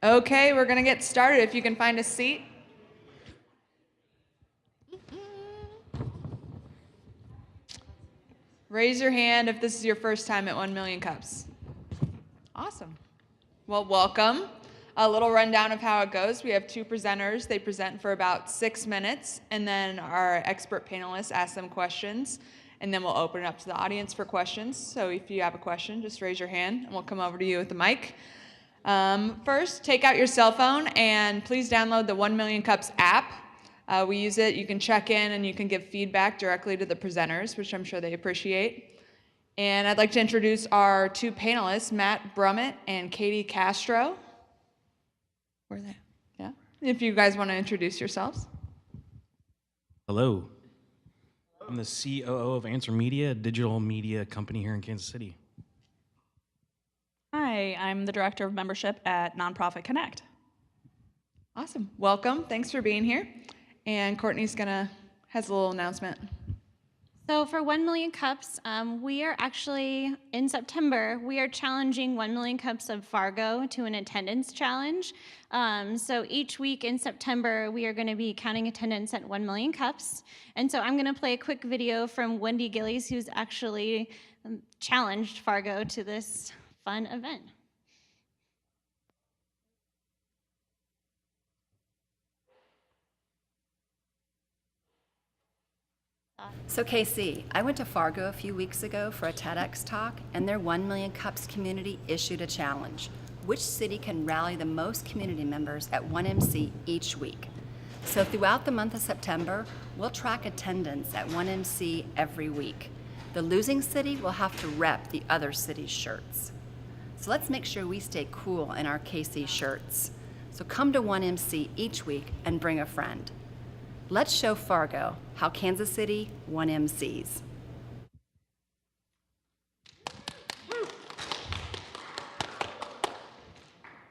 Okay, we're gonna get started. If you can find a seat. Raise your hand if this is your first time at 1 Million Cups. Awesome. Well, welcome. A little rundown of how it goes. We have two presenters. They present for about 6 minutes, and then our expert panelists ask them questions, and then we'll open it up to the audience for questions. So if you have a question, just raise your hand, and we'll come over to you with the mic. First, take out your cell phone, and please download the 1 Million Cups app. We use it. You can check in, and you can give feedback directly to the presenters, which I'm sure they appreciate. And I'd like to introduce our two panelists, Matt Brummett and Katie Castro. Where are they? Yeah. If you guys want to introduce yourselves. Hello. I'm the COO of Answer Media, a digital media company here in Kansas City. Hi, I'm the Director of Membership at Nonprofit Connect. Awesome. Welcome. Thanks for being here. And Courtney's has a little announcement. So for 1 Million Cups, we are actually, in September, we are challenging 1 Million Cups of Fargo to an attendance challenge. So each week in September, we are going to be counting attendance at 1 Million Cups. And so I'm going to play a quick video from Wendy Gillies, who's actually challenged Fargo to this fun event. So KC, I went to Fargo a few weeks ago for a TEDx talk, and their 1 Million Cups community issued a challenge. Which city can rally the most community members at 1MC each week? So throughout the month of September, we'll track attendance at 1MC every week. The losing city will have to rep the other city's shirts. So let's make sure we stay cool in our KC shirts. So come to 1MC each week and bring a friend. Let's show Fargo how Kansas City 1MCs.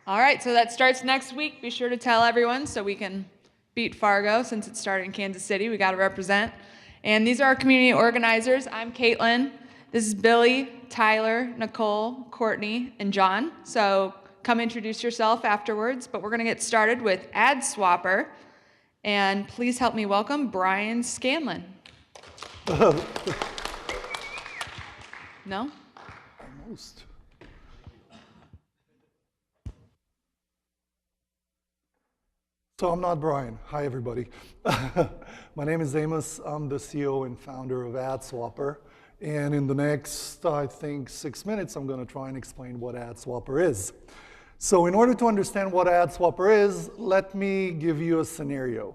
All right, so that starts next week. Be sure to tell everyone so we can beat Fargo since it started in Kansas City. We got to represent. And these are our community organizers. I'm Caitlin. This is Billy, Tyler, Nicole, Courtney, and John. So come introduce yourself afterwards, but we're going to get started with Ad Swapper. And please help me welcome Brian Scanlon. No? Almost. So I'm not Brian. Hi, everybody. My name is Amos. I'm the CEO and founder of Ad Swapper. And in the next, I think, 6 minutes, I'm going to try and explain what Ad Swapper is. So in order to understand what Ad Swapper is, let me give you a scenario.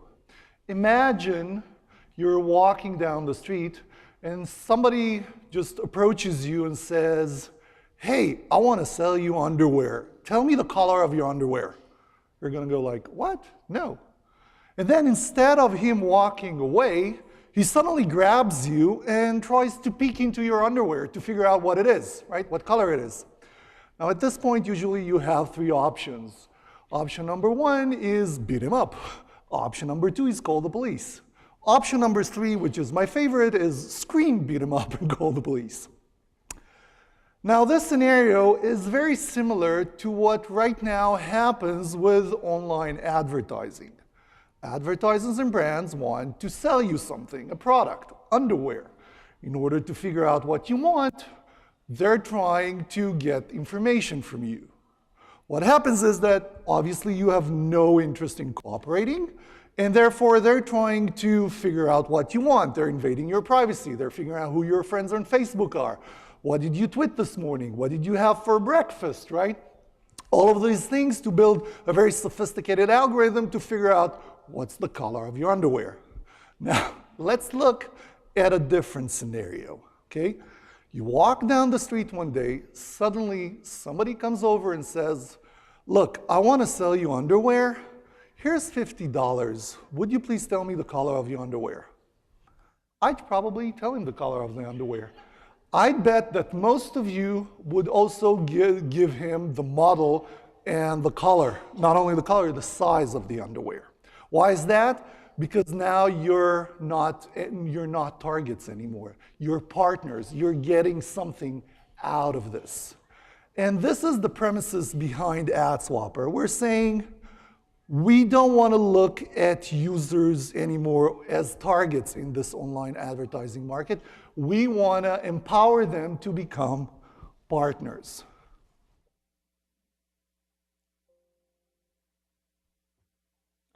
Imagine you're walking down the street and somebody just approaches you and says, hey, I want to sell you underwear. Tell me the color of your underwear. You're going to go like, what? No. And then instead of him walking away, he suddenly grabs you and tries to peek into your underwear to figure out what it is, right? What color it is. Now at this point, usually you have three options. Option number one is beat him up. Option number two is call the police. Option number three, which is my favorite, is scream, beat him up, and call the police. Now this scenario is very similar to what right now happens with online advertising. Advertisers and brands want to sell you something, a product, underwear. In order to figure out what you want, they're trying to get information from you. What happens is that obviously you have no interest in cooperating, and therefore they're trying to figure out what you want. They're invading your privacy. They're figuring out who your friends on Facebook are. What did you tweet this morning? What did you have for breakfast, right? All of these things to build a very sophisticated algorithm to figure out what's the color of your underwear. Now, let's look at a different scenario, okay? You walk down the street one day, suddenly somebody comes over and says, look, I want to sell you underwear. Here's $50. Would you please tell me the color of your underwear? I'd probably tell him the color of the underwear. I'd bet that most of you would also give him the model and the color, not only the color, the size of the underwear. Why is that? Because now you're not targets anymore. You're partners. You're getting something out of this. And this is the premises behind AdSwapper. We're saying we don't want to look at users anymore as targets in this online advertising market. We want to empower them to become partners.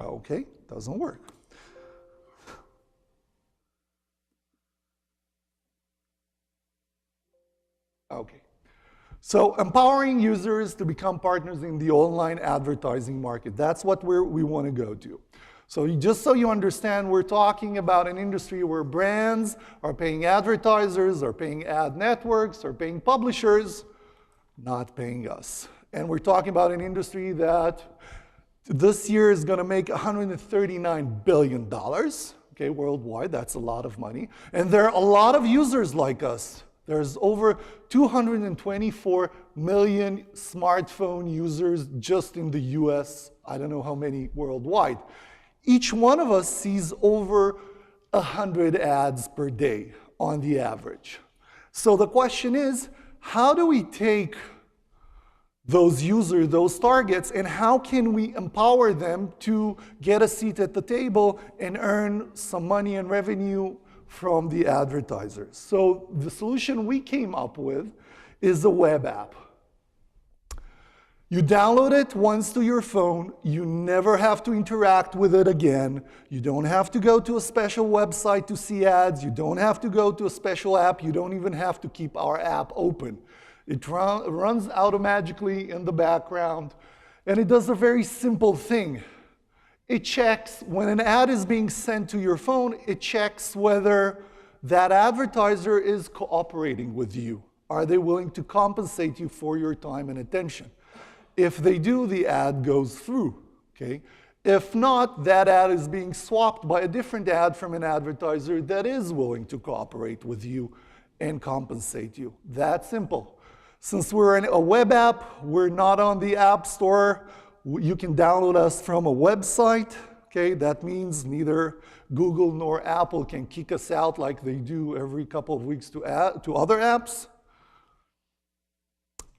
Okay, doesn't work. Okay. So empowering users to become partners in the online advertising market, that's what we want to go to. So just so you understand, we're talking about an industry where brands are paying advertisers, are paying ad networks, are paying publishers, not paying us. And we're talking about an industry that this year is going to make $139 billion, okay, worldwide. That's a lot of money. And there are a lot of users like us. There's over 224 million smartphone users just in the US. I don't know how many worldwide. Each one of us sees over 100 ads per day on the average. So the question is, how do we take those users, those targets, and how can we empower them to get a seat at the table and earn some money and revenue from the advertisers? So the solution we came up with is a web app. You download it once to your phone. You never have to interact with it again. You don't have to go to a special website to see ads. You don't have to go to a special app. You don't even have to keep our app open. It runs automatically in the background, and it does a very simple thing. It checks, when an ad is being sent to your phone, it checks whether that advertiser is cooperating with you. Are they willing to compensate you for your time and attention? If they do, the ad goes through, okay? If not, that ad is being swapped by a different ad from an advertiser that is willing to cooperate with you and compensate you. That simple. Since we're in a web app, we're not on the App Store. You can download us from a website, okay? That means neither Google nor Apple can kick us out like they do every couple of weeks to other apps.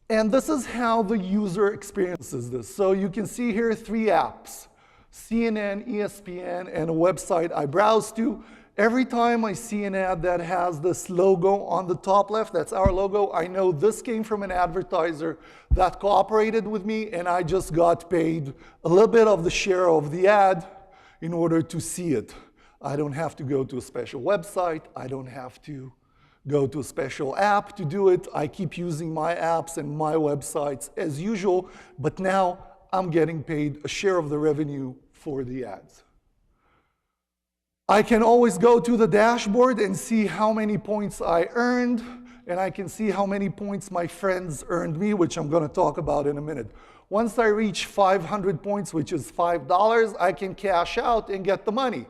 And this is how the user experiences this. So you can see here 3 apps, CNN, ESPN, and a website I browse to. Every time I see an ad that has this logo on the top left, that's our logo, I know this came from an advertiser that cooperated with me, and I just got paid a little bit of the share of the ad in order to see it. I don't have to go to a special website. I don't have to go to a special app to do it. I keep using my apps and my websites as usual, but now I'm getting paid a share of the revenue for the ads. I can always go to the dashboard and see how many points I earned, and I can see how many points my friends earned me, which I'm going to talk about in a minute. Once I reach 500 points, which is $5, I can cash out and get the money.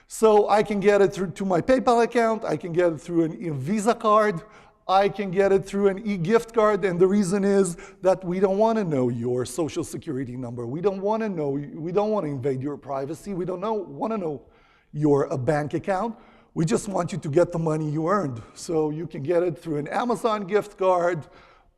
So I can get it through to my PayPal account, I can get it through a Visa card, I can get it through an e-gift card, and the reason is that we don't want to know your social security number. We don't want to invade your privacy. We don't want to know your bank account. We just want you to get the money you earned. So you can get it through an Amazon gift card,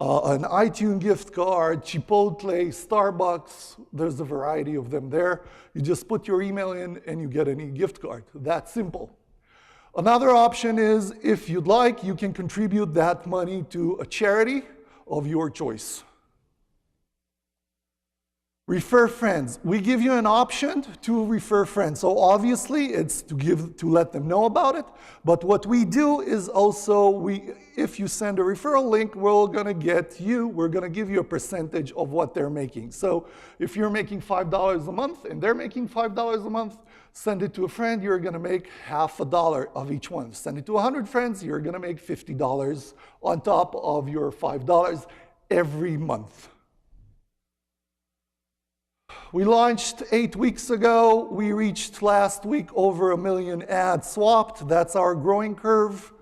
an iTunes gift card, Chipotle, Starbucks. There's a variety of them there. You just put your email in and you get an e-gift card. That simple. Another option is, if you'd like, you can contribute that money to a charity of your choice. Refer friends. We give you an option to refer friends. So obviously it's to let them know about it. But what we do is also, if you send a referral link, we're going to give you a percentage of what they're making. So if you're making $5 a month and they're making $5 a month, send it to a friend, you're going to make $0.50 of each one. Send it to 100 friends, you're going to make $50 on top of your $5 every month. We launched 8 weeks ago. We reached last week over 1 million ads swapped. That's our growing curve.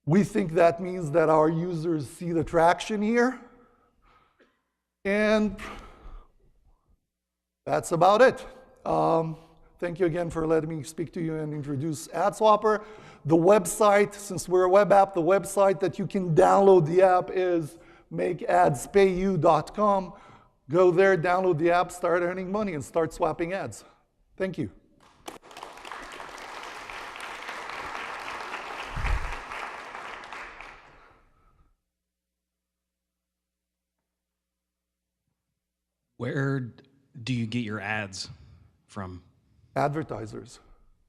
We think that means that our users see the traction here. And that's about it. Thank you again for letting me speak to you and introduce AdSwapper. The website, since we're a web app, the website that you can download the app is makeadspayyou.com. Go there, download the app, start earning money, and start swapping ads. Thank you. Where do you get your ads from? Advertisers.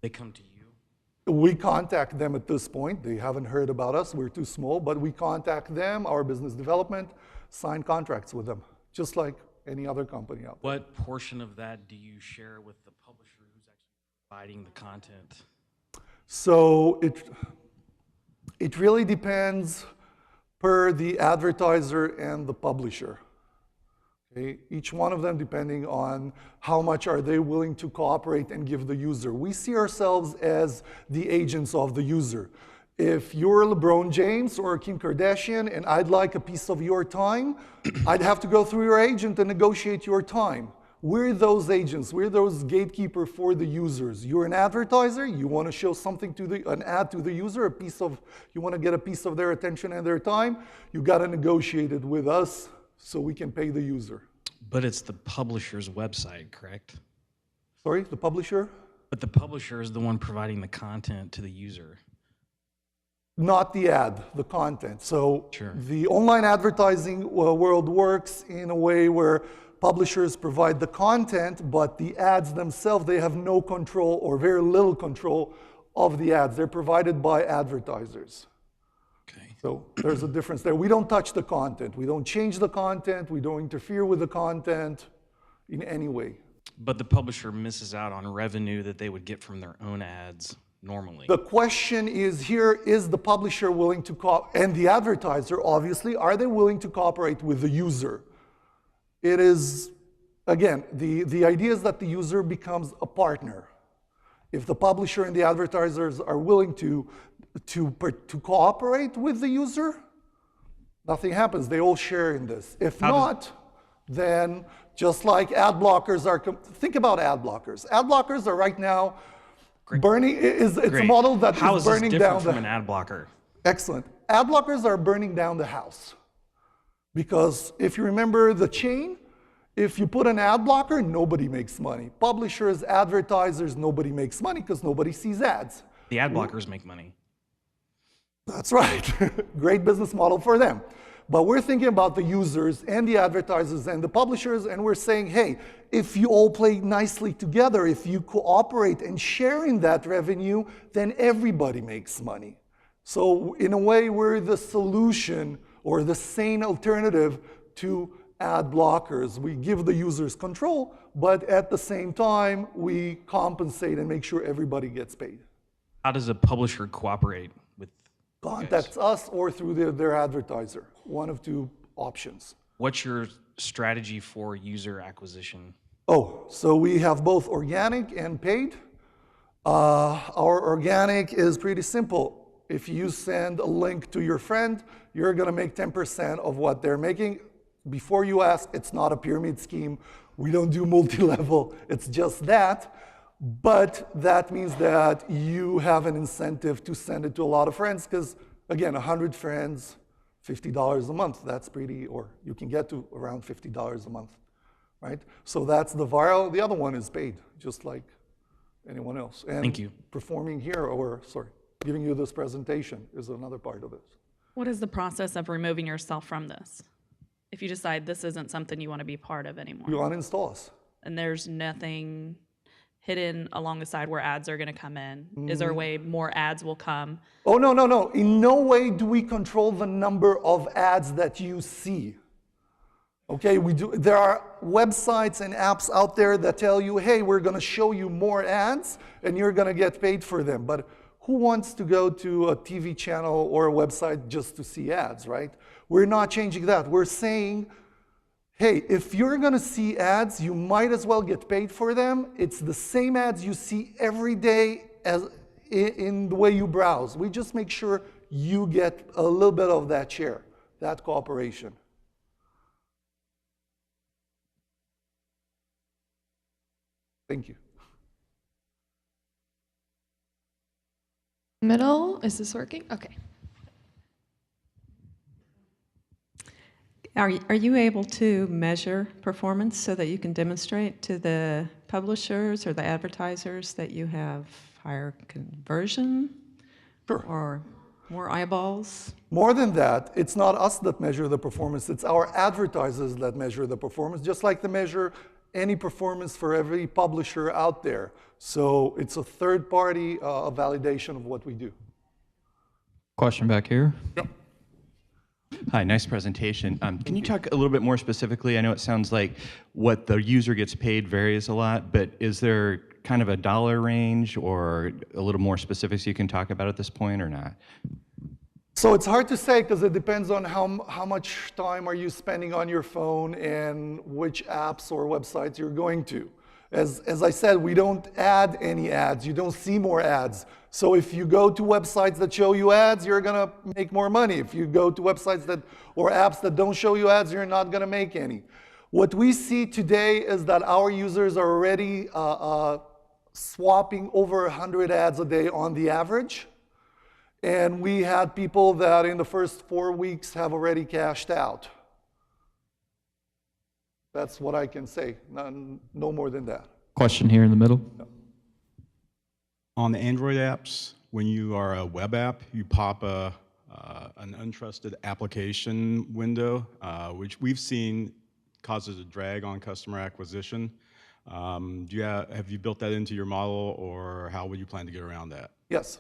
They come to you? We contact them at this point. They haven't heard about us. We're too small, but we contact them, our business development, sign contracts with them, just like any other company out there. What portion of that do you share with the publisher who's actually providing the content? So it really depends per the advertiser and the publisher. Okay? Each one of them depending on how much are they willing to cooperate and give the user. We see ourselves as the agents of the user. If you're LeBron James or Kim Kardashian and I'd like a piece of your time, I'd have to go through your agent and negotiate your time. We're those agents, we're those gatekeeper for the users. You're an advertiser, you want to show something to an ad to the user, you want to get a piece of their attention and their time, you got to negotiate it with us so we can pay the user. But it's the publisher's website, correct? Sorry, the publisher? But the publisher is the one providing the content to the user. Not the ad, the content. So Sure. the online advertising world works in a way where publishers provide the content, but the ads themselves, they have no control or very little control of the ads. They're provided by advertisers. Okay. So there's a difference there. We don't touch the content. We don't change the content. We don't interfere with the content in any way. But the publisher misses out on revenue that they would get from their own ads normally. The question is here, is the publisher willing to and the advertiser, obviously, are they willing to cooperate with the user? It is, again, the idea is that the user becomes a partner. If the publisher and the advertisers are willing to cooperate with the user, nothing happens. They all share in this. If not, then just like ad blockers are, think about ad blockers. Ad blockers are right now burning, it's a model that How is is this burning different down from the, an ad blocker? excellent. Ad blockers are burning down the house. Because if you remember the chain, if you put an ad blocker, nobody makes money. Publishers, advertisers, nobody makes money because nobody sees ads. The ad blockers make money. That's right. Great business model for them. But we're thinking about the users and the advertisers and the publishers, and we're saying, hey, if you all play nicely together, if you cooperate and share in that revenue, then everybody makes money. So in a way, we're the solution or the sane alternative to ad blockers. We give the users control, but at the same time, we compensate and make sure everybody gets paid. How does a publisher cooperate with Contacts us or through their advertiser. One of two options. What's your strategy for user acquisition? Oh, so we have both organic and paid. Our organic is pretty simple. If you send a link to your friend, you're going to make 10% of what they're making. Before you ask, it's not a pyramid scheme. We don't do multi-level. It's just that. But that means that you have an incentive to send it to a lot of friends because, again, 100 friends, $50 a month. That's pretty, or you can get to around $50 a month, right? So that's the viral. The other one is paid, just like anyone else. And Thank you. performing here, or sorry, giving you this presentation is another part of it. What is the process of removing yourself from this? If you decide this isn't something you want to be part of anymore, You uninstall us. and there's nothing hidden along the side where ads are going to come in, is there a way more ads will come? Oh, no, no, no. In no way do we control the number of ads that you see. Okay, we do. There are websites and apps out there that tell you, hey, we're going to show you more ads and you're going to get paid for them. But who wants to go to a TV channel or a website just to see ads, right? We're not changing that. We're saying, hey, if you're going to see ads, you might as well get paid for them. It's the same ads you see every day as in the way you browse. We just make sure you get a little bit of that share, that cooperation. Thank you. Middle, is this working? Okay. Are you able to measure performance so that you can demonstrate to the publishers or the advertisers that you have higher conversion? Sure. Or more eyeballs? More than that, it's not us that measure the performance, it's our advertisers that measure the performance, just like they measure any performance for every publisher out there. So it's a third-party validation of what we do. Question back here. Yep. Hi, nice presentation. Can you talk a little bit more specifically? I know it sounds like what the user gets paid varies a lot, but is there kind of a dollar range or a little more specifics you can talk about at this point or not? So it's hard to say because it depends on how much time are you spending on your phone and which apps or websites you're going to. As I said, we don't add any ads. You don't see more ads. So if you go to websites that show you ads, you're gonna make more money. If you go to websites or apps that don't show you ads, you're not gonna make any. What we see today is that our users are already swapping over 100 ads a day on the average. And we had people that in the first 4 weeks have already cashed out. That's what I can say, no more than that. Question here in the middle. On the Android apps, when you are a web app, you pop an untrusted application window, which we've seen causes a drag on customer acquisition. Have you built that into your model, or how would you plan to get around that? Yes.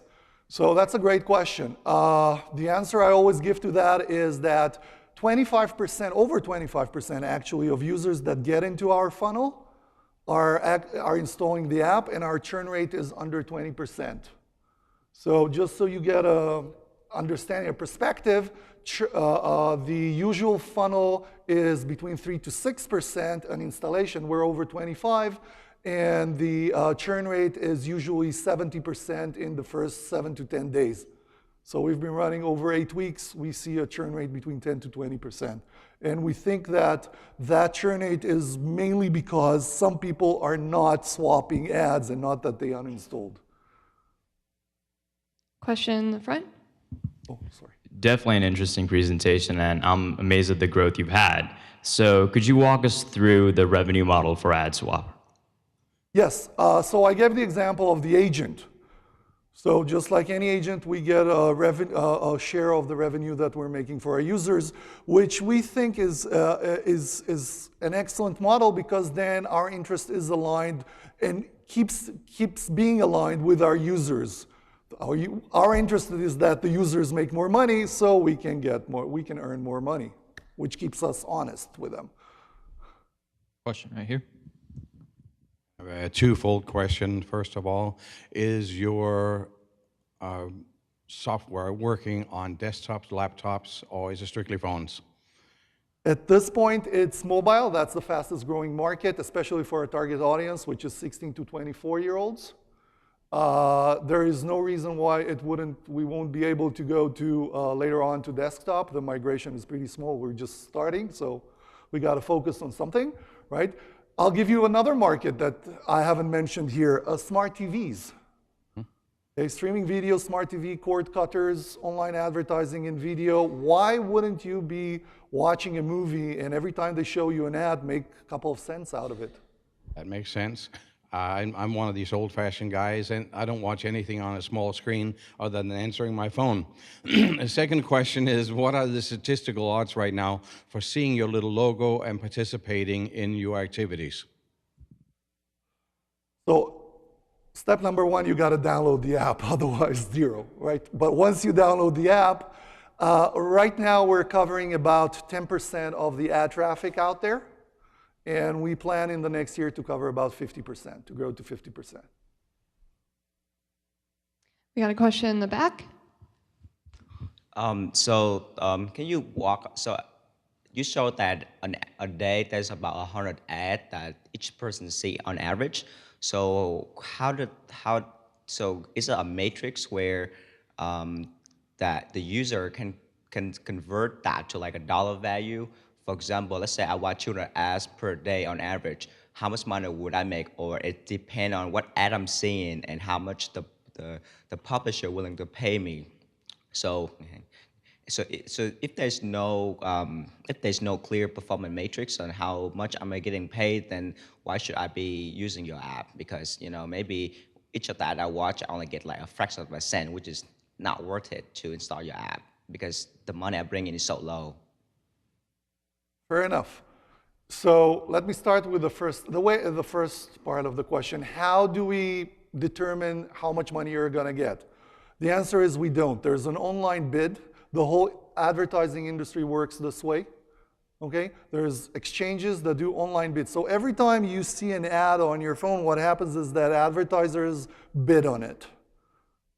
So that's a great question. The answer I always give to that is that 25%, over 25% actually, of users that get into our funnel are installing the app, and our churn rate is under 20%. So just so you get a understanding, a perspective, the usual funnel is between 3 to 6% an installation. We're over 25. And the churn rate is usually 70% in the first 7 to 10 days. So we've been running over 8 weeks. We see a churn rate between 10 to 20%. And we think that that churn rate is mainly because some people are not swapping ads and not that they uninstalled. Question in the front. Oh, sorry. Definitely an interesting presentation, and I'm amazed at the growth you've had. So could you walk us through the revenue model for AdSwap? Yes, so I gave the example of the agent. So just like any agent, we get a share of the revenue that we're making for our users, which we think is an excellent model because then our interest is aligned and keeps being aligned with our users. Our interest is that the users make more money, so we can earn more money, which keeps us honest with them. Question right here. A twofold question. First of all, is your software working on desktops, laptops, or is it strictly phones? At this point, it's mobile. That's the fastest growing market, especially for our target audience, which is 16 to 24-year-olds. There is no reason why we won't be able to go to later on to desktop. The migration is pretty small. We're just starting, so we got to focus on something, right? I'll give you another market that I haven't mentioned here, smart TVs. Okay, streaming video, smart TV, cord cutters, online advertising in video. Why wouldn't you be watching a movie and every time they show you an ad, make a couple of cents out of it? That makes sense. I'm one of these old-fashioned guys, and I don't watch anything on a small screen other than answering my phone. The second question is, what are the statistical odds right now for seeing your little logo and participating in your activities? So, step number one, you got to download the app, otherwise zero, right? But once you download the app, right now we're covering about 10% of the ad traffic out there. And we plan in the next year to cover about 50%, to grow to 50%. We got a question in the back. Can you so you showed that a day there's about 100 ads that each person see on average. So is it a matrix where that the user can convert that to like a dollar value? For example, let's say I watch 200 ads per day on average. How much money would I make? Or it depends on what ad I'm seeing and how much the publisher willing to pay me. So So if there's no clear performance matrix on how much am I getting paid, then why should I be using your app? Because maybe each of that I watch, I only get like a fraction of a cent, which is not worth it to install your app because the money I bring in is so low. Fair enough. So let me start with the first part of the question. How do we determine how much money you're going to get? The answer is we don't. There's an online bid. The whole advertising industry works this way. Okay? There's exchanges that do online bids. So every time you see an ad on your phone, what happens is that advertisers bid on it.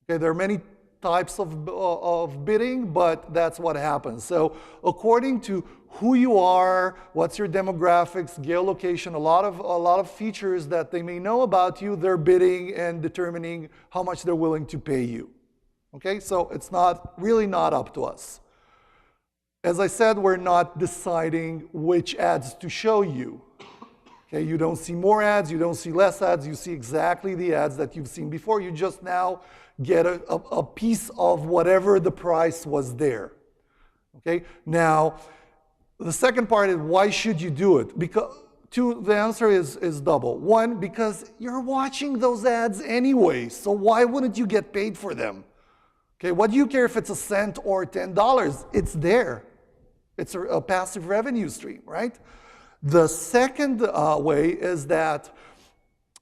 Okay? There are many types of bidding, but that's what happens. So according to who you are, what's your demographics, geolocation, a lot of features that they may know about you, they're bidding and determining how much they're willing to pay you. Okay, so it's really not up to us. As I said, we're not deciding which ads to show you. Okay, you don't see more ads, you don't see less ads, you see exactly the ads that you've seen before. You just now get a piece of whatever the price was there. Okay, now the second part is why should you do it? Because the answer is double. One, because you're watching those ads anyway, so why wouldn't you get paid for them? Okay, what do you care if it's a cent or $10? It's there. It's a passive revenue stream, right? The second way is that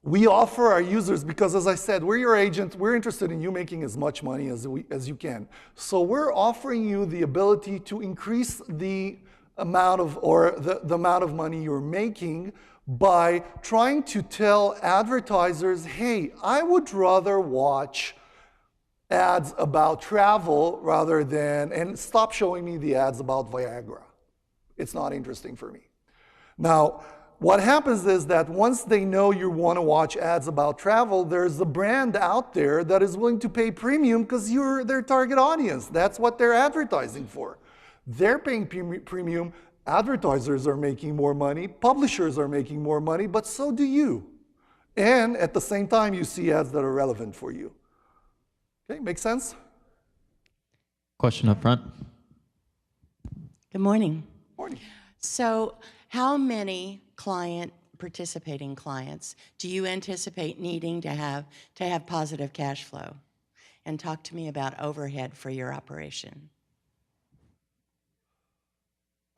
we offer our users, because as I said, we're your agent, we're interested in you making as much money as you can. So we're offering you the ability to increase the amount of money you're making by trying to tell advertisers, hey, I would rather watch ads about travel rather than, and stop showing me the ads about Viagra. It's not interesting for me. Now, what happens is that once they know you want to watch ads about travel, there's a brand out there that is willing to pay premium because you're their target audience. That's what they're advertising for. They're paying premium, advertisers are making more money, publishers are making more money, but so do you. And at the same time, you see ads that are relevant for you. Okay, make sense? Question up front. Good morning. Morning. So how many participating clients do you anticipate needing to have positive cash flow? And talk to me about overhead for your operation.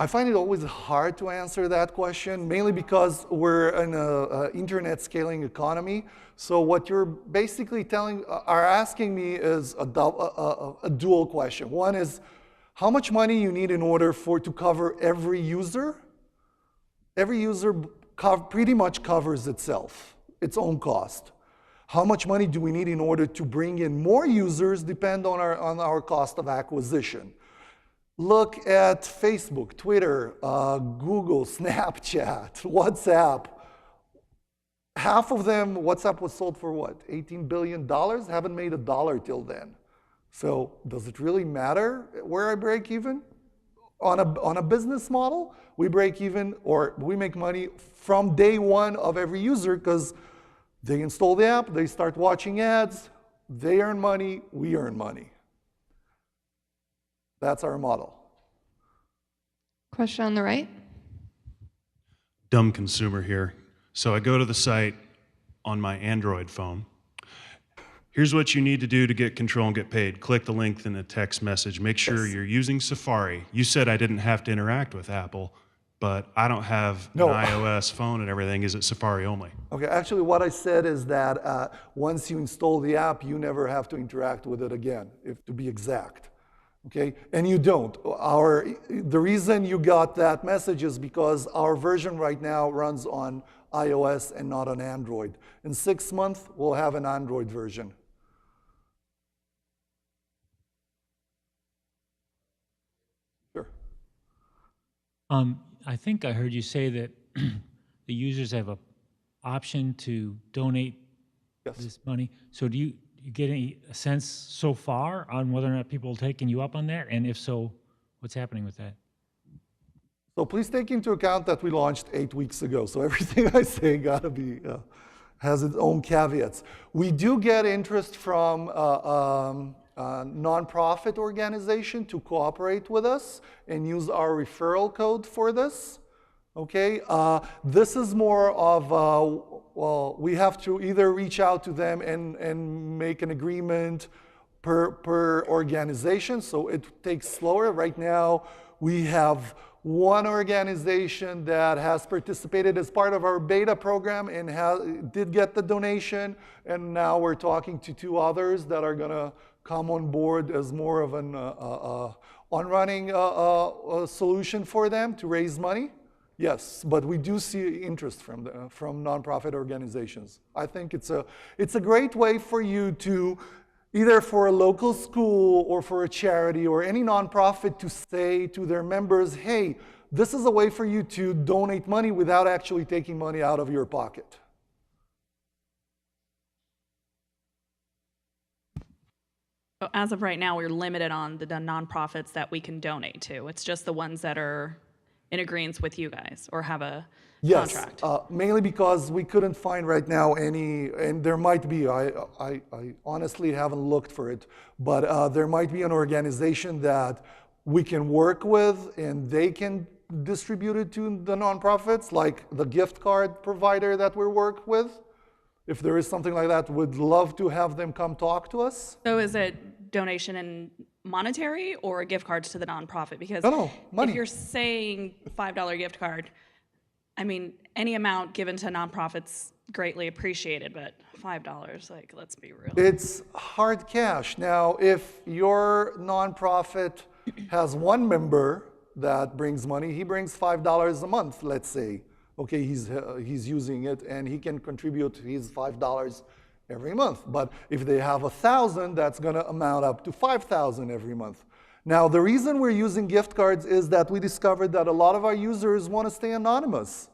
I find it always hard to answer that question, mainly because we're in an internet scaling economy. So what you're basically asking me is a dual question. One is, how much money you need in order to cover every user? Every user pretty much covers itself, its own cost. How much money do we need in order to bring in more users depend on our cost of acquisition. Look at Facebook, Twitter, Google, Snapchat, WhatsApp. Half of them, WhatsApp was sold for what, $18 billion? Haven't made $1 till then. So does it really matter where I break even? On a business model, we break even or we make money from day one of every user because they install the app, they start watching ads, they earn money, we earn money. That's our model. Question on the right. Dumb consumer here. So I go to the site on my Android phone. Here's what you need to do to get control and get paid. Click the link in a text message. Make sure you're using Safari. You said I didn't have to interact with Apple, but I don't have an iOS phone and everything. Is it Safari only? Okay, actually what I said is that once you install the app, you never have to interact with it again, to be exact. Okay, and you don't. The reason you got that message is because our version right now runs on iOS and not on Android. In 6 months, we'll have an Android version. Sure. I think I heard you say that the users have an option to donate this money. So do you get any sense so far on whether or not people are taking you up on that? And if so, what's happening with that? So please take into account that we launched 8 weeks ago. So everything I say gotta be, has its own caveats. We do get interest from nonprofit organization to cooperate with us and use our referral code for this. Okay, this is more of, well, we have to either reach out to them and make an agreement per organization, so it takes slower. Right now, we have one organization that has participated as part of our beta program and did get the donation, and now we're talking to 2 others that are gonna come on board as more of an on-running solution for them to raise money. Yes, but we do see interest from nonprofit organizations. I think it's a great way for you to, either for a local school or for a charity or any nonprofit, to say to their members, hey, this is a way for you to donate money without actually taking money out of your pocket. So as of right now, we're limited on the nonprofits that we can donate to. It's just the ones that are in agreement with you guys or have a contract. Mainly because we couldn't find right now any, and there might be, I honestly haven't looked for it, but there might be an organization that we can work with and they can distribute it to the nonprofits, like the gift card provider that we work with. If there is something like that, we'd love to have them come talk to us. So is it donation in monetary or gift cards to the nonprofit? Because No, money. if you're saying $5 gift card, I mean, any amount given to nonprofits greatly appreciated, but $5, like, let's be real. It's hard cash. Now, if your nonprofit has one member that brings money, he brings $5 a month, let's say. Okay, he's using it and he can contribute his $5 every month. But if they have 1,000, that's gonna amount up to 5,000 every month. Now, the reason we're using gift cards is that we discovered that a lot of our users want to stay anonymous.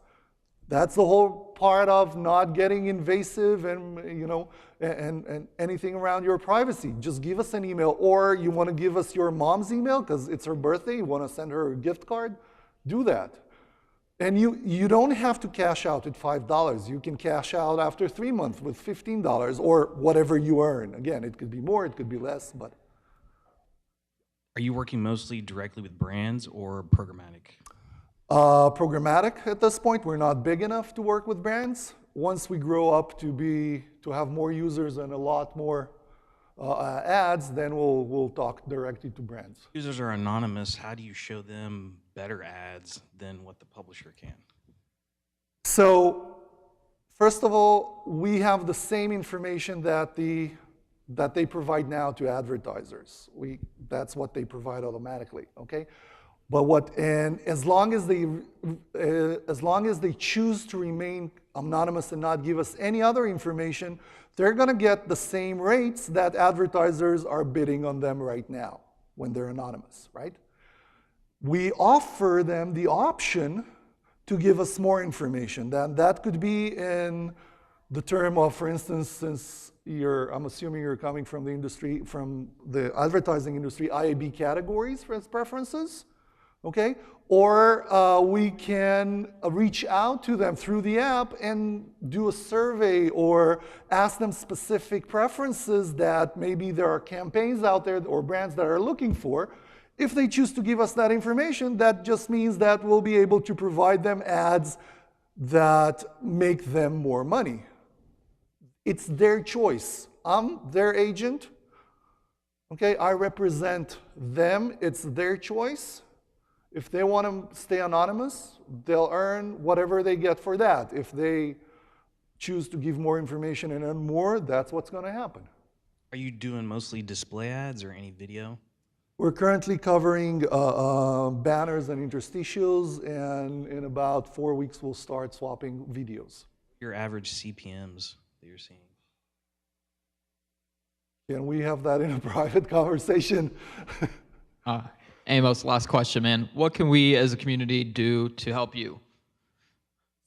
That's the whole part of not getting invasive and, you know, and anything around your privacy. Just give us an email, or you want to give us your mom's email because it's her birthday, you want to send her a gift card, do that. And you don't have to cash out at $5. You can cash out after 3 months with $15 or whatever you earn. Again, it could be more, it could be less, but. Are you working mostly directly with brands or programmatic? Programmatic at this point. We're not big enough to work with brands. Once we grow up to have more users and a lot more ads, then we'll talk directly to brands. Users are anonymous. How do you show them better ads than what the publisher can? So, first of all, we have the same information that they provide now to advertisers. That's what they provide automatically, okay? But as long as they choose to remain anonymous and not give us any other information, they're gonna get the same rates that advertisers are bidding on them right now when they're anonymous, right? We offer them the option to give us more information. That could be in the term of, for instance, since I'm assuming you're coming from the industry, from the advertising industry, IAB categories for its preferences, okay? Or we can reach out to them through the app and do a survey or ask them specific preferences that maybe there are campaigns out there or brands that are looking for. If they choose to give us that information, that just means that we'll be able to provide them ads that make them more money. It's their choice. I'm their agent. Okay, I represent them. It's their choice. If they want to stay anonymous, they'll earn whatever they get for that. If they choose to give more information and earn more, that's what's going to happen. Are you doing mostly display ads or any video? We're currently covering banners and interstitials, and in about 4 weeks, we'll start swapping videos. Your average CPMs that you're seeing? Can we have that in a private conversation? Amos, last question, man. What can we as a community do to help you?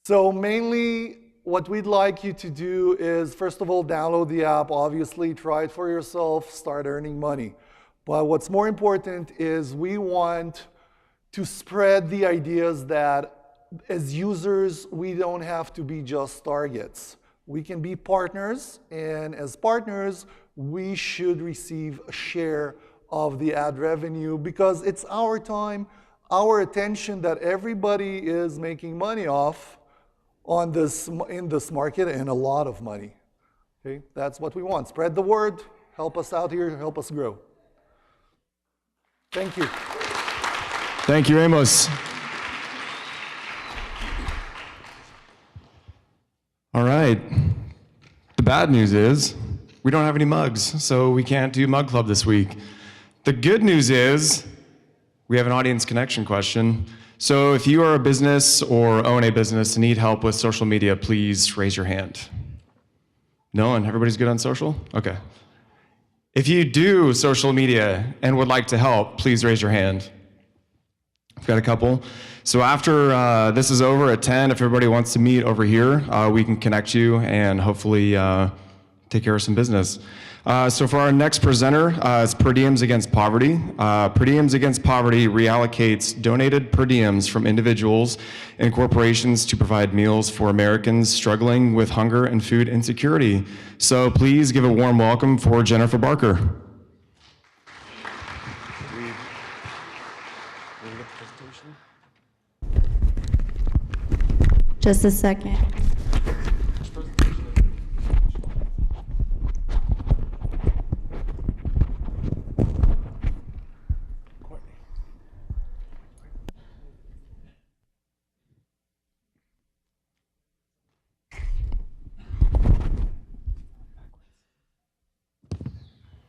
So mainly what we'd like you to do is, first of all, download the app, obviously, try it for yourself, start earning money. But what's more important is we want to spread the ideas that as users, we don't have to be just targets. We can be partners, and as partners, we should receive a share of the ad revenue because it's our time, our attention that everybody is making money off on this, in this market, and a lot of money. Okay, that's what we want. Spread the word, help us out here, help us grow. Thank you. Thank you, Amos. All right. The bad news is we don't have any mugs, so we can't do Mug Club this week. The good news is we have an audience connection question. So if you are a business or own a business and need help with social media, please raise your hand. No one? Everybody's good on social? Okay. If you do social media and would like to help, please raise your hand. I've got a couple. So after this is over at 10, if everybody wants to meet over here, we can connect you and hopefully take care of some business. So for our next presenter, it's Per Diems Against Poverty. Per Diems Against Poverty reallocates donated per diems from individuals and corporations to provide meals for Americans struggling with hunger and food insecurity. So please give a warm welcome for Jennifer Barker. Just a second.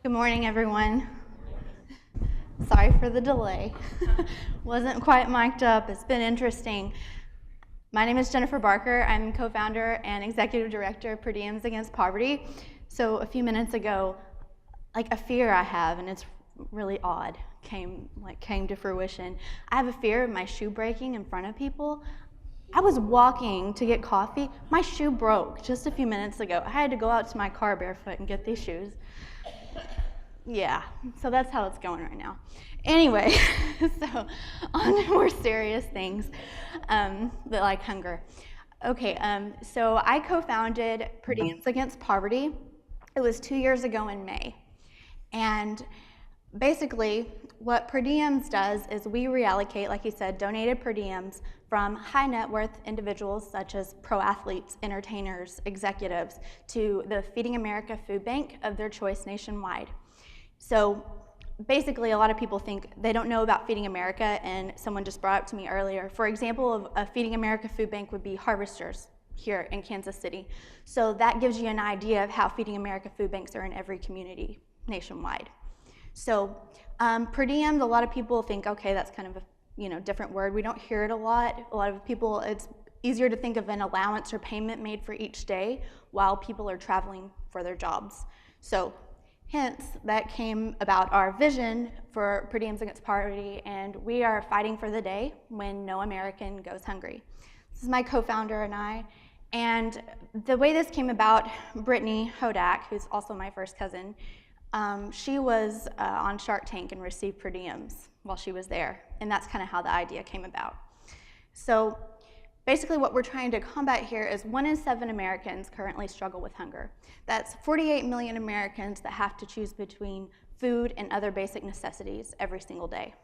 Good morning, everyone. Sorry for the delay. Wasn't quite mic'd up. It's been interesting. My name is Jennifer Barker. I'm co-founder and executive director of Per Diems Against Poverty. So a few minutes ago, like a fear I have, and it's really odd, came to fruition. I have a fear of my shoe breaking in front of people. I was walking to get coffee. My shoe broke just a few minutes ago. I had to go out to my car barefoot and get these shoes. Yeah, so that's how it's going right now. Anyway, so on to more serious things, that like hunger. Okay, so I co-founded Per Diems Against Poverty. It was 2 years ago in May. And basically, what Per Diems does is we reallocate, like you said, donated per diems from high net worth individuals such as pro athletes, entertainers, executives, to the Feeding America food bank of their choice nationwide. So basically, a lot of people think they don't know about Feeding America, and someone just brought up to me earlier. For example, of a Feeding America food bank would be Harvesters here in Kansas City. So that gives you an idea of how Feeding America food banks are in every community nationwide. So per diem, a lot of people think, okay, that's kind of a different word. We don't hear it a lot. A lot of people, it's easier to think of an allowance or payment made for each day while people are traveling for their jobs. So hence, that came about our vision for Per Diems Against Poverty, and we are fighting for the day when no American goes hungry. This is my co-founder and I, and the way this came about, Brittany Hodak, who's also my first cousin, she was on Shark Tank and received per diems while she was there, and that's kind of how the idea came about. So basically what we're trying to combat here is 1 in 7 Americans currently struggle with hunger. That's 48 million Americans that have to choose between food and other basic necessities every single day.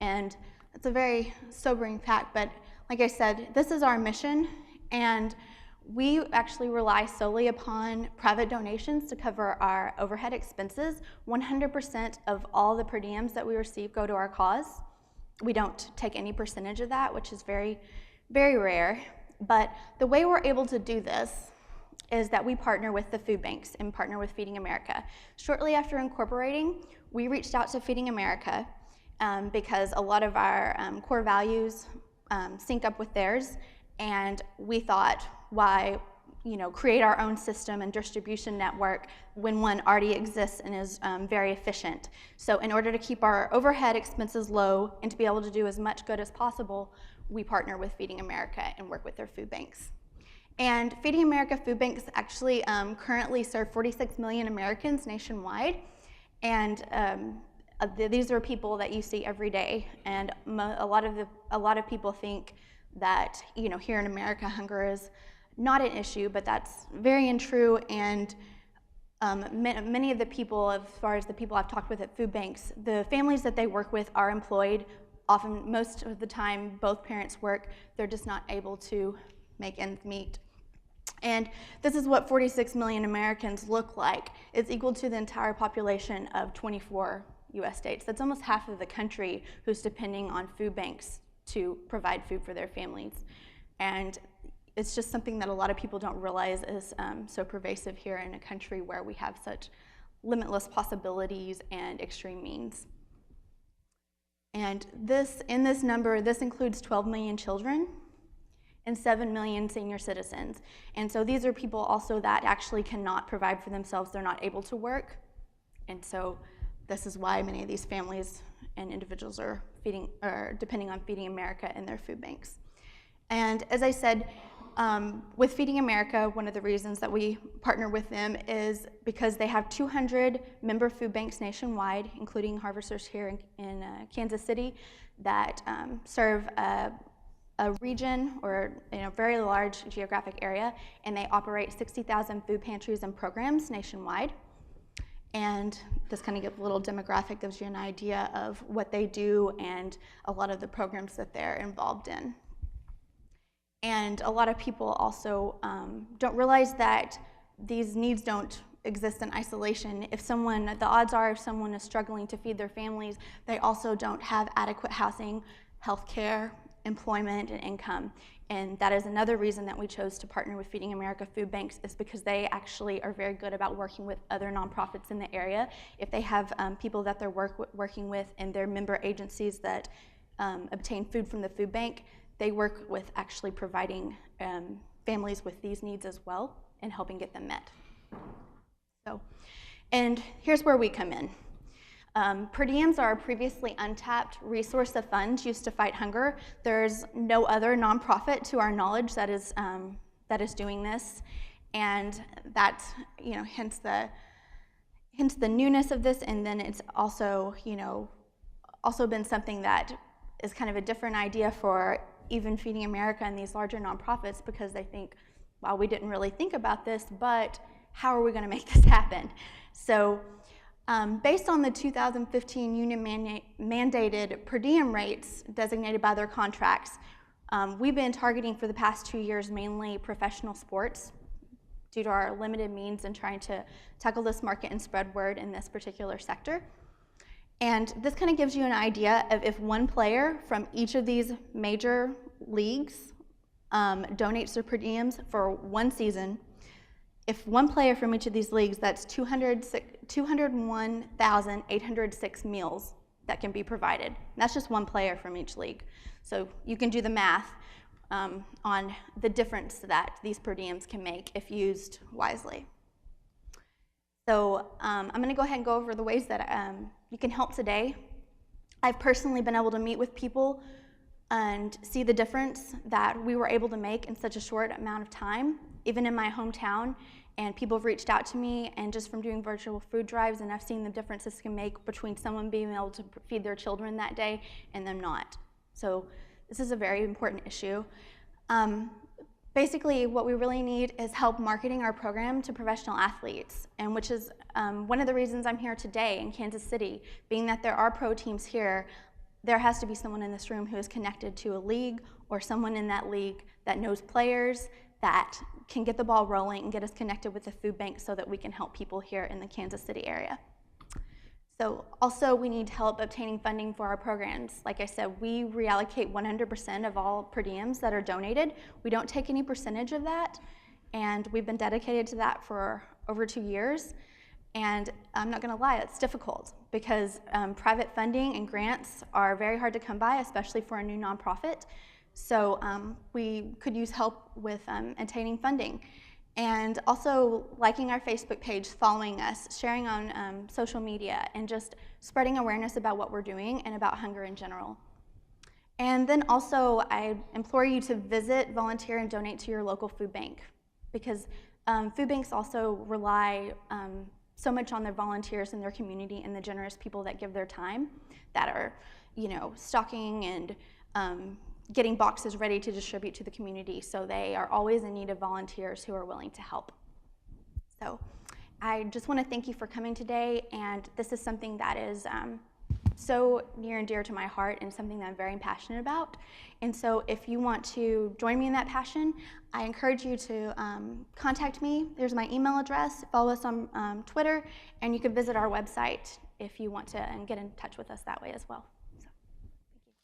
And it's a very sobering fact, but like I said, this is our mission, and we actually rely solely upon private donations to cover our overhead expenses. 100% of all the per diems that we receive go to our cause. We don't take any percentage of that, which is very, very rare. But the way we're able to do this is that we partner with the food banks and partner with Feeding America. Shortly after incorporating, we reached out to Feeding America because a lot of our core values sync up with theirs, and we thought, why create our own system and distribution network when one already exists and is very efficient. So in order to keep our overhead expenses low and to be able to do as much good as possible, we partner with Feeding America and work with their food banks. And Feeding America food banks actually currently serve 46 million Americans nationwide, and these are people that you see every day. And a lot of people think that here in America hunger is not an issue, but that's very untrue. And Many of the people, as far as the people I've talked with at food banks, the families that they work with are employed. Often, most of the time, both parents work. They're just not able to make ends meet. And this is what 46 million Americans look like. It's equal to the entire population of 24 US states. That's almost half of the country who's depending on food banks to provide food for their families. And it's just something that a lot of people don't realize is so pervasive here in a country where we have such limitless possibilities and extreme means. And in this number, this includes 12 million children and 7 million senior citizens. And so these are people also that actually cannot provide for themselves. They're not able to work. And so this is why many of these families and individuals are depending on Feeding America and their food banks. And as I said, with Feeding America, one of the reasons that we partner with them is because they have 200 member food banks nationwide, including Harvesters here in Kansas City, that serve a region or very large geographic area, and they operate 60,000 food pantries and programs nationwide. And this kind of gives a little demographic, gives you an idea of what they do and a lot of the programs that they're involved in. And a lot of people also don't realize that these needs don't exist in isolation. The odds are if someone is struggling to feed their families, they also don't have adequate housing, health care, employment, and income. And that is another reason that we chose to partner with Feeding America Food Banks, is because they actually are very good about working with other nonprofits in the area. If they have people that they're working with in their member agencies that obtain food from the food bank, they work with actually providing families with these needs as well and helping get them met. And here's where we come in. Per diems are a previously untapped resource of funds used to fight hunger. There's no other nonprofit, to our knowledge, that is doing this, and that's hence the newness of this. And then it's also also been something that is kind of a different idea for even Feeding America and these larger nonprofits, because they think, wow, we didn't really think about this, but how are we going to make this happen? So based on the 2015 union mandated per diem rates designated by their contracts, we've been targeting for the past 2 years mainly professional sports due to our limited means in trying to tackle this market and spread word in this particular sector. And this kind of gives you an idea of if one player from each of these major leagues donates their per diems for one season. If one player from each of these leagues, that's 201,806 meals that can be provided. And that's just one player from each league. So you can do the math on the difference that these per diems can make if used wisely. So I'm going to go ahead and go over the ways that you can help today. I've personally been able to meet with people and see the difference that we were able to make in such a short amount of time, even in my hometown. And people have reached out to me, and just from doing virtual food drives, and I've seen the difference this can make between someone being able to feed their children that day and them not. So this is a very important issue. Basically, what we really need is help marketing our program to professional athletes, and which is one of the reasons I'm here today in Kansas City. Being that there are pro teams here, there has to be someone in this room who is connected to a league or someone in that league that knows players that can get the ball rolling and get us connected with the food bank so that we can help people here in the Kansas City area. So also we need help obtaining funding for our programs. Like I said, we reallocate 100% of all per diems that are donated. We don't take any percentage of that, and we've been dedicated to that for over 2 years. And I'm not gonna lie, it's difficult because private funding and grants are very hard to come by, especially for a new nonprofit. So we could use help with obtaining funding. And also liking our Facebook page, following us, sharing on social media, and just spreading awareness about what we're doing and about hunger in general. And then also, I implore you to visit, volunteer, and donate to your local food bank, because food banks also rely so much on their volunteers in their community and the generous people that give their time, that are, stocking and getting boxes ready to distribute to the community. So they are always in need of volunteers who are willing to help. So I just want to thank you for coming today, and this is something that is so near and dear to my heart and something that I'm very passionate about. And so if you want to join me in that passion, I encourage you to contact me. There's my email address. Follow us on Twitter, and you can visit our website if you want to and get in touch with us that way as well. So, thank you.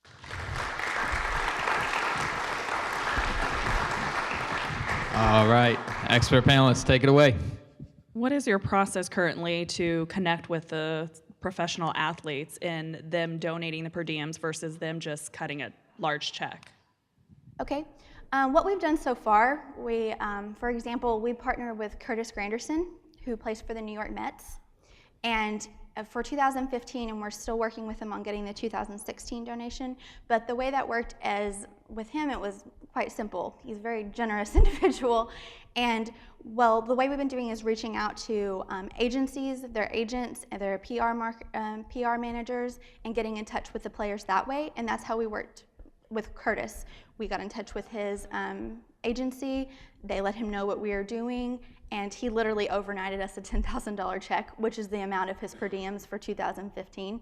All right, expert panelists, take it away. What is your process currently to connect with the professional athletes in them donating the per diems versus them just cutting a large check? Okay. What we've done so far, we, for example, we partner with Curtis Granderson, who plays for the New York Mets. And for 2015, and we're still working with him on getting the 2016 donation, but the way that worked is, with him, it was quite simple. He's a very generous individual. And, well, the way we've been doing is reaching out to agencies, their agents, and their PR managers, and getting in touch with the players that way. And that's how we worked with Curtis. We got in touch with his agency. They let him know what we were doing, and he literally overnighted us a $10,000 check, which is the amount of his per diems for 2015.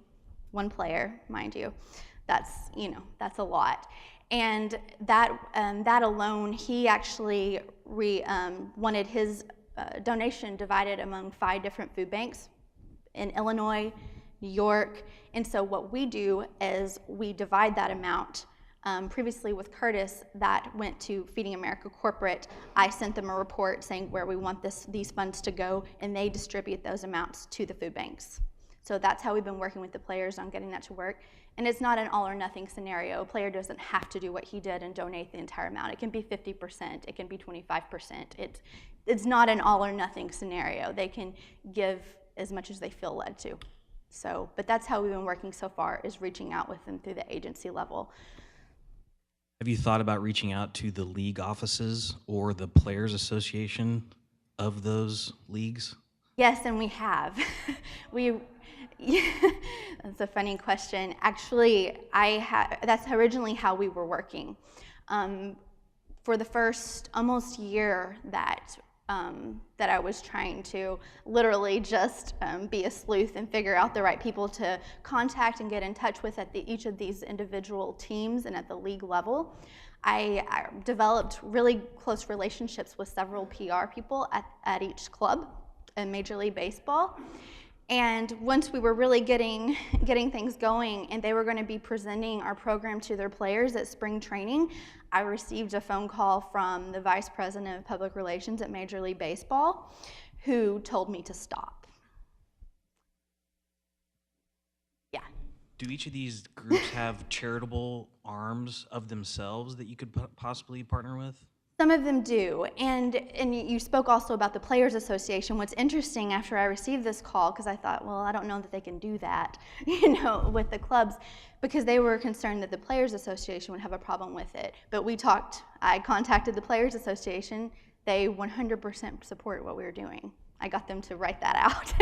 One player, mind you. That's, you know, that's a lot. And that alone, he actually wanted his donation divided among 5 different food banks in Illinois, New York. And so what we do is we divide that amount. Previously with Curtis, that went to Feeding America Corporate. I sent them a report saying where we want these funds to go, and they distribute those amounts to the food banks. So that's how we've been working with the players on getting that to work. And it's not an all or nothing scenario. A player doesn't have to do what he did and donate the entire amount. It can be 50%, it can be 25%. It's not an all or nothing scenario. They can give as much as they feel led to. So, but that's how we've been working so far, is reaching out with them through the agency level. Have you thought about reaching out to the league offices or the Players Association of those leagues? Yes, and we have. That's a funny question. Actually, that's originally how we were working. For the first almost year that I was trying to literally just be a sleuth and figure out the right people to contact and get in touch with at each of these individual teams and at the league level. I developed really close relationships with several PR people at each club in Major League Baseball. And once we were really getting things going and they were going to be presenting our program to their players at spring training, I received a phone call from the Vice President of Public Relations at Major League Baseball, who told me to stop. Yeah. Do each of these groups have charitable arms of themselves that you could possibly partner with? Some of them do, and you spoke also about the Players Association. What's interesting after I received this call, because I thought, well, I don't know that they can do that, with the clubs, because they were concerned that the Players Association would have a problem with it. But I contacted the Players Association. They 100% support what we were doing. I got them to write that out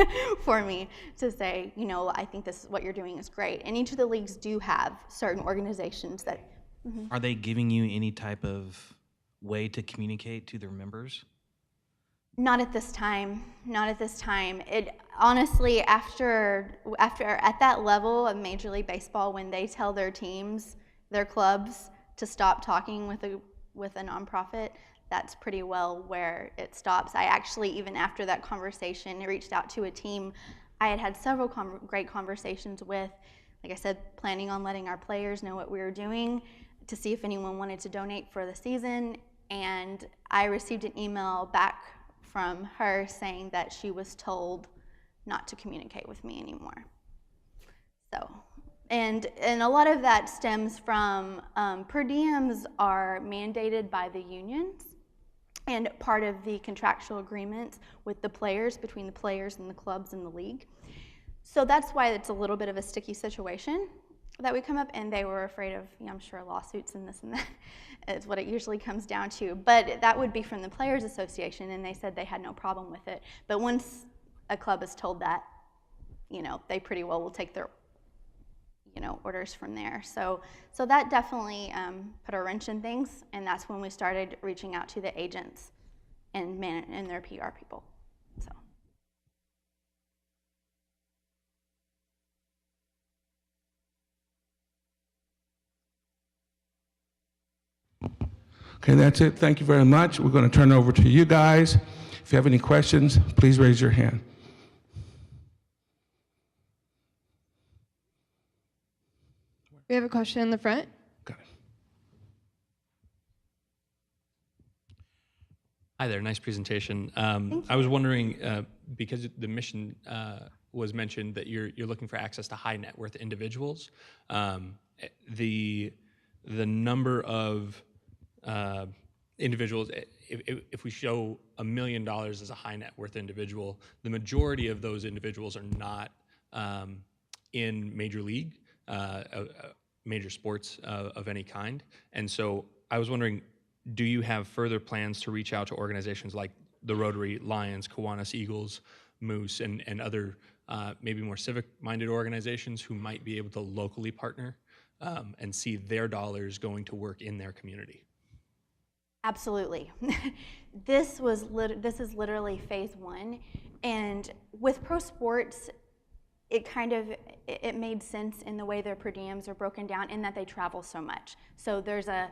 for me to say, I think what you're doing is great. And each of the leagues do have certain organizations that. Mm-hmm. Are they giving you any type of way to communicate to their members? Not at this time. Not at this time. It honestly, after at that level of Major League Baseball, when they tell their teams, their clubs, to stop talking with a nonprofit, that's pretty well where it stops. I actually, even after that conversation, reached out to a team I had several great conversations with. Like I said, planning on letting our players know what we were doing, to see if anyone wanted to donate for the season, and I received an email back from her saying that she was told not to communicate with me anymore. So, and a lot of that stems from per diems are mandated by the unions and part of the contractual agreements with the players, between the players and the clubs and the league. So that's why it's a little bit of a sticky situation that we come up, and they were afraid of, I'm sure, lawsuits and this and that is what it usually comes down to. But that would be from the Players Association, and they said they had no problem with it. But once a club is told that, they pretty well will take their, orders from there. So that definitely put a wrench in things, and that's when we started reaching out to the agents and their PR people. So. Okay, that's it. Thank you very much. We're going to turn it over to you guys. If you have any questions, please raise your hand. We have a question in the front. Hi there, nice presentation. I was wondering, because the mission was mentioned that you're looking for access to high net worth individuals, the number of individuals, if we show $1 million as a high net worth individual, the majority of those individuals are not in major league, major sports of any kind. And so I was wondering, do you have further plans to reach out to organizations like the Rotary, Lions, Kiwanis Eagles, Moose, and other maybe more civic-minded organizations who might be able to locally partner and see their dollars going to work in their community? Absolutely. This is literally phase one, and with pro sports, it made sense in the way their per diems are broken down in that they travel so much. So there's a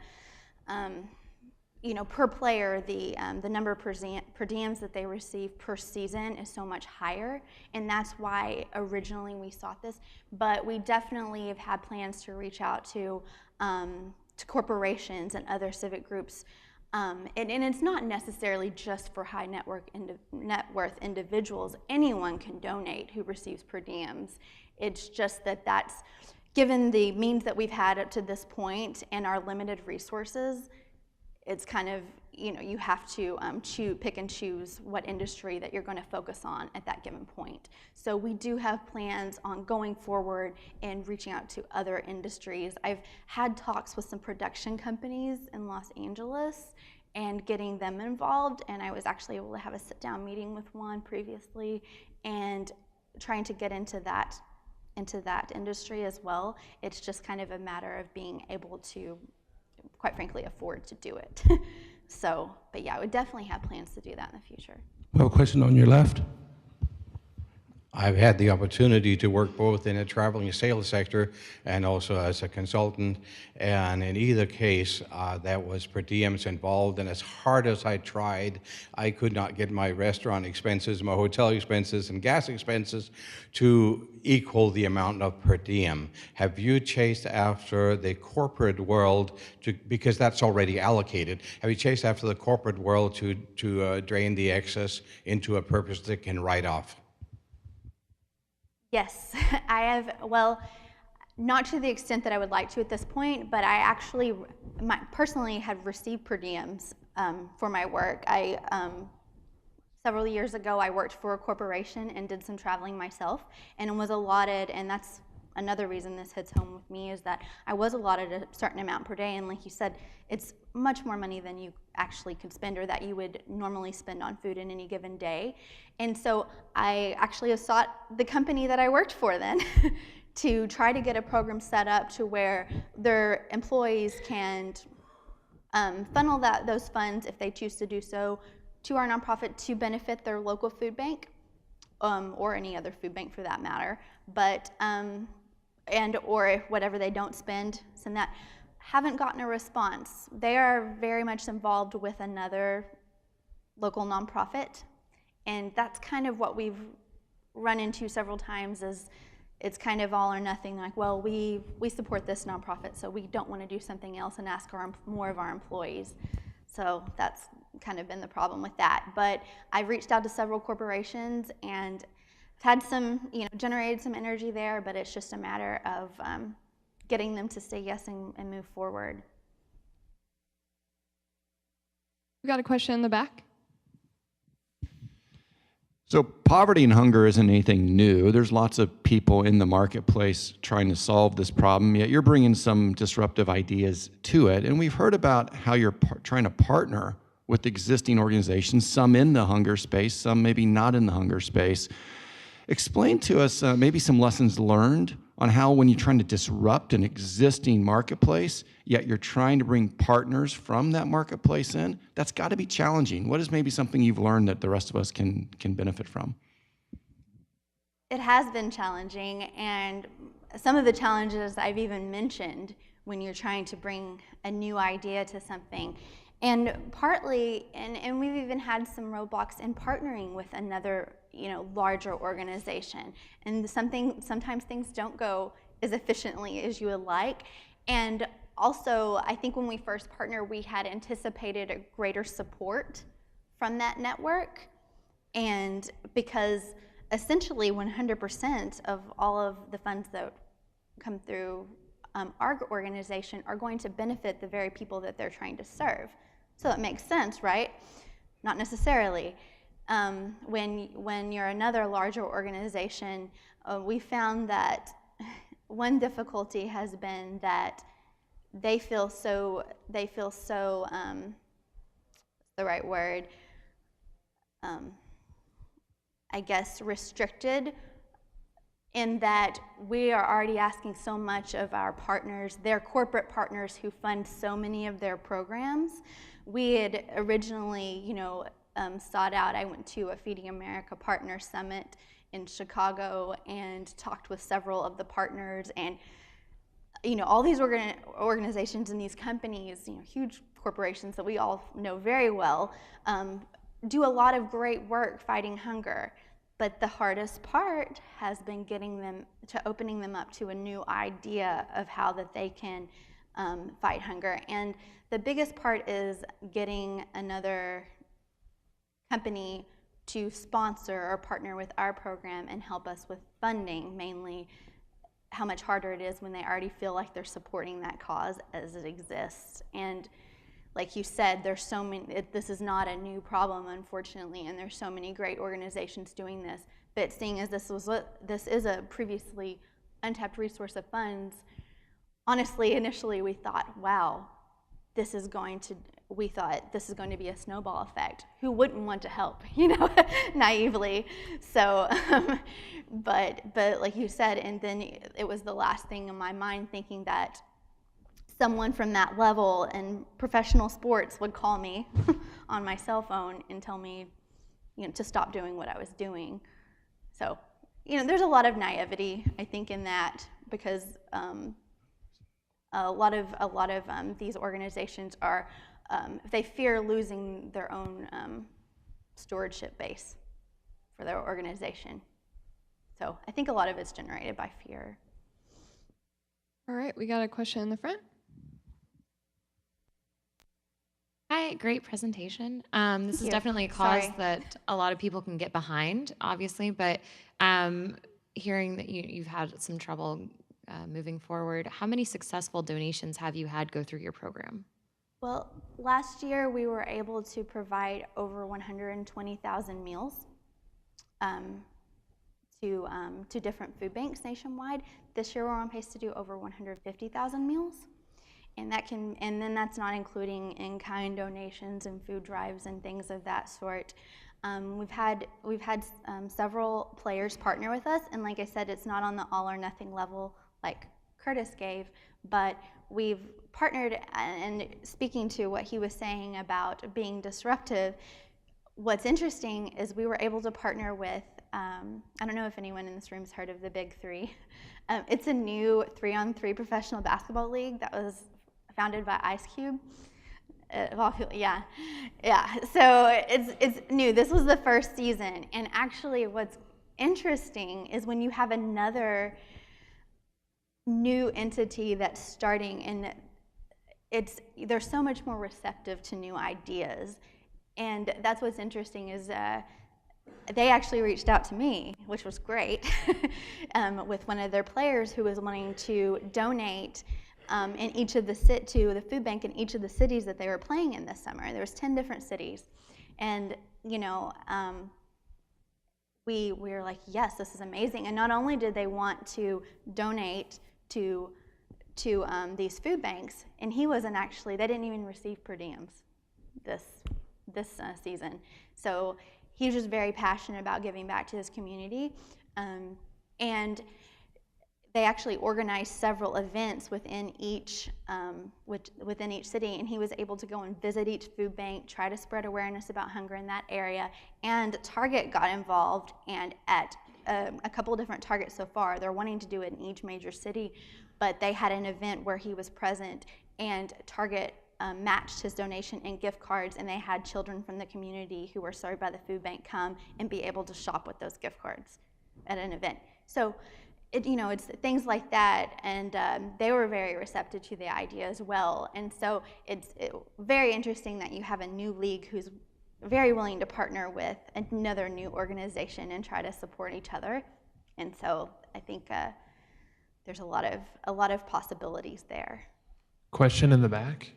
per player, the number of per diems that they receive per season is so much higher, and that's why originally we sought this. But we definitely have had plans to reach out to corporations and other civic groups, and it's not necessarily just for high net worth individuals. Anyone can donate who receives per diems. It's just that's given the means that we've had up to this point and our limited resources. It's kind of, you have to pick and choose what industry that you're going to focus on at that given point. So we do have plans on going forward and reaching out to other industries. I've had talks with some production companies in Los Angeles and getting them involved, and I was actually able to have a sit-down meeting with one previously and trying to get into that industry as well. It's just kind of a matter of being able to, quite frankly, afford to do it. So, but yeah, I would definitely have plans to do that in the future. We have a question on your left. I've had the opportunity to work both in a traveling sales sector and also as a consultant, and in either case, that was per diems involved, and as hard as I tried, I could not get my restaurant expenses, my hotel expenses, and gas expenses to equal the amount of per diem. Have you chased after the corporate world, because that's already allocated, have you chased after the corporate world to drain the excess into a purpose that can write off? Yes, I have, well, not to the extent that I would like to at this point, but I actually personally have received per diems for my work. Several years ago, I worked for a corporation and did some traveling myself, and was allotted, and that's another reason this hits home with me, is that I was allotted a certain amount per day, and like you said, it's much more money than you actually could spend or that you would normally spend on food in any given day. And so I actually have sought the company that I worked for then to try to get a program set up to where their employees can funnel those funds, if they choose to do so, to our nonprofit to benefit their local food bank, or any other food bank for that matter, but or whatever they don't spend, send that. Haven't gotten a response. They are very much involved with another local nonprofit, and that's kind of what we've run into several times. Is it's kind of all or nothing. Like, well, we support this nonprofit, so we don't want to do something else and ask more of our employees. So that's kind of been the problem with that. But I've reached out to several corporations and had some, generated some energy there, but it's just a matter of getting them to say yes and move forward. We got a question in the back. So poverty and hunger isn't anything new. There's lots of people in the marketplace trying to solve this problem, yet you're bringing some disruptive ideas to it. And we've heard about how you're trying to partner with existing organizations, some in the hunger space, some maybe not in the hunger space. Explain to us maybe some lessons learned on how, when you're trying to disrupt an existing marketplace, yet you're trying to bring partners from that marketplace in. That's got to be challenging. What is maybe something you've learned that the rest of us can benefit from? It has been challenging, and some of the challenges I've even mentioned when you're trying to bring a new idea to something. And partly, and we've even had some roadblocks in partnering with another, larger organization. And sometimes things don't go as efficiently as you would like. And also, I think when we first partnered, we had anticipated a greater support from that network. And because essentially 100% of all of the funds that come through our organization are going to benefit the very people that they're trying to serve. So it makes sense, right? Not necessarily. When you're another larger organization, we found that one difficulty has been that they feel so what's the right word? I guess restricted, in that we are already asking so much of our partners, their corporate partners who fund so many of their programs. We had originally, sought out, I went to a Feeding America Partner Summit in Chicago and talked with several of the partners, and all these organizations and these companies, huge corporations that we all know very well, do a lot of great work fighting hunger. But the hardest part has been getting them to opening them up to a new idea of how that they can fight hunger. And the biggest part is getting another company to sponsor or partner with our program and help us with funding, mainly how much harder it is when they already feel like they're supporting that cause as it exists. And like you said, there's so many, this is not a new problem, unfortunately, and there's so many great organizations doing this. But seeing as this is a previously untapped resource of funds, honestly, initially we thought, wow, this is going to be a snowball effect. Who wouldn't want to help, naively? So, but like you said, and then it was the last thing in my mind, thinking that someone from that level in professional sports would call me on my cell phone and tell me, to stop doing what I was doing. So, there's a lot of naivety, I think, in that, because a lot of these organizations are, they fear losing their own stewardship base for their organization. So I think a lot of it's generated by fear. All right, we got a question in the front. Hi, great presentation. This is definitely a cause that a lot of people can get behind, obviously, but hearing that you've had some trouble moving forward, how many successful donations have you had go through your program? Well, last year we were able to provide over 120,000 meals to different food banks nationwide. This year we're on pace to do over 150,000 meals. And then that's not including in-kind donations and food drives and things of that sort. We've had several players partner with us, and like I said, it's not on the all or nothing level like Curtis gave, but we've partnered. And speaking to what he was saying about being disruptive, what's interesting is we were able to partner with, I don't know if anyone in this room has heard of the Big Three. It's a new 3-on-3 professional basketball league that was founded by Ice Cube. Yeah. So it's new. This was the first season, and actually, what's interesting is when you have another new entity that's starting, and they're so much more receptive to new ideas, and that's what's interesting is they actually reached out to me, which was great, with one of their players who was wanting to donate in each of to the food bank in each of the cities that they were playing in this summer. There was 10 different cities, and we were like, yes, this is amazing. And not only did they want to donate to these food banks, and he wasn't actually, they didn't even receive per diems this season. So he was just very passionate about giving back to his community, and they actually organized several events within each city, and he was able to go and visit each food bank, try to spread awareness about hunger in that area. And Target got involved, and at a couple of different Targets so far. They're wanting to do it in each major city, but they had an event where he was present, and Target matched his donation in gift cards, and they had children from the community who were served by the food bank come and be able to shop with those gift cards at an event. So, it's things like that, and they were very receptive to the idea as well. And so it's very interesting that you have a new league who's very willing to partner with another new organization and try to support each other. And so I think there's a lot of possibilities there. Question in the back.